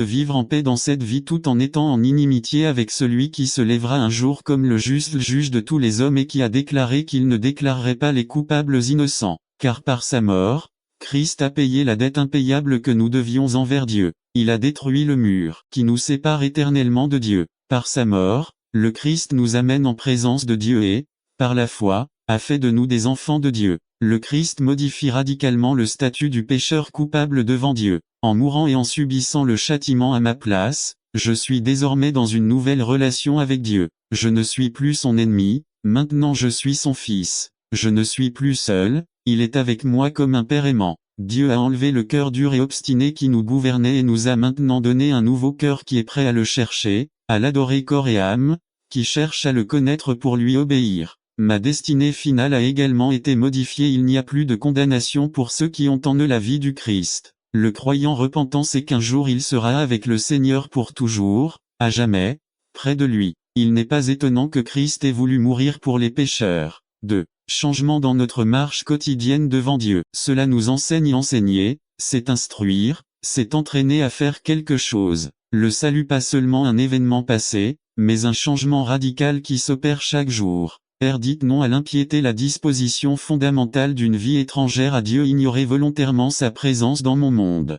vivre en paix dans cette vie tout en étant en inimitié avec celui qui se lèvera un jour comme le juste juge de tous les hommes et qui a déclaré qu'il ne déclarerait pas les coupables innocents, car par sa mort, Christ a payé la dette impayable que nous devions envers Dieu. Il a détruit le mur qui nous sépare éternellement de Dieu. Par sa mort, le Christ nous amène en présence de Dieu et, par la foi, a fait de nous des enfants de Dieu. Le Christ modifie radicalement le statut du pécheur coupable devant Dieu. En mourant et en subissant le châtiment à ma place, je suis désormais dans une nouvelle relation avec Dieu. Je ne suis plus son ennemi, maintenant je suis son fils. Je ne suis plus seul, il est avec moi comme un père aimant. Dieu a enlevé le cœur dur et obstiné qui nous gouvernait et nous a maintenant donné un nouveau cœur qui est prêt à le chercher, à l'adorer corps et âme, qui cherche à le connaître pour lui obéir. Ma destinée finale a également été modifiée, il n'y a plus de condamnation pour ceux qui ont en eux la vie du Christ. Le croyant repentant sait qu'un jour il sera avec le Seigneur pour toujours, à jamais, près de lui. Il n'est pas étonnant que Christ ait voulu mourir pour les pécheurs. 2. Changement dans notre marche quotidienne devant Dieu. Cela nous enseigne enseigner, c'est instruire, c'est entraîner à faire quelque chose. Le salut pas seulement un événement passé, mais un changement radical qui s'opère chaque jour. Dites non à l'impiété, la disposition fondamentale d'une vie étrangère à Dieu, ignorer volontairement sa présence dans mon monde.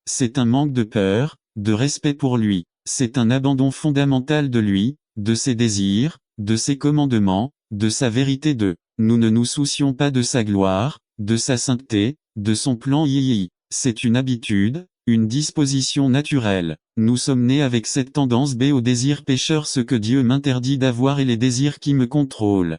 C'est un manque de peur, de respect pour lui. C'est un abandon fondamental de lui, de ses désirs, de ses commandements, de sa vérité de. Nous ne nous soucions pas de sa gloire, de sa sainteté, de son plan C'est une habitude, une disposition naturelle. Nous sommes nés avec cette tendance au désir pécheur, ce que Dieu m'interdit d'avoir et les désirs qui me contrôlent.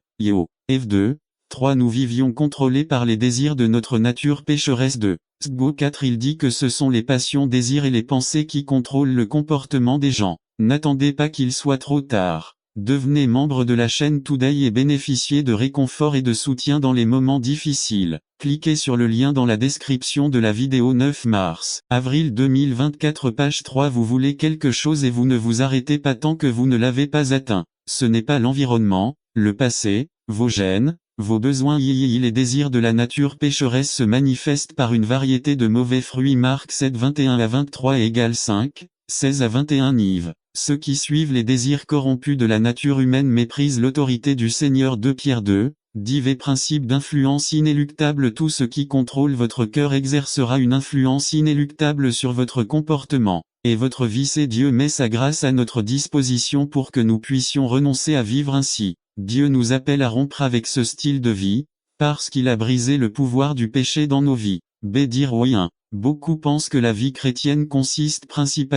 F2, 3 Nous vivions contrôlés par les désirs de notre nature pécheresse de. Sgo 4 Il dit que ce sont les passions, désirs et les pensées qui contrôlent le comportement des gens. N'attendez pas qu'il soit trop tard. Devenez membre de la chaîne Today et bénéficiez de réconfort et de soutien dans les moments difficiles. Cliquez sur le lien dans la description de la vidéo 9 mars. Avril 2024 page 3 Vous voulez quelque chose et vous ne vous arrêtez pas tant que vous ne l'avez pas atteint. Ce n'est pas l'environnement, le passé, vos gènes, vos besoins les désirs de la nature pécheresse se manifestent par une variété de mauvais fruits. Marc 7 21 à 23 = 5, 16 à 21 Nive. Ceux qui suivent les désirs corrompus de la nature humaine méprisent l'autorité du Seigneur. 2 Pierre 2, Div principe d'influence inéluctable. Tout ce qui contrôle votre cœur exercera une influence inéluctable sur votre comportement, et votre vie. C'est Dieu met sa grâce à notre disposition pour que nous puissions renoncer à vivre ainsi. Dieu nous appelle à rompre avec ce style de vie, parce qu'il a brisé le pouvoir du péché dans nos vies. Dire oui. Beaucoup pensent que la vie chrétienne consiste principalement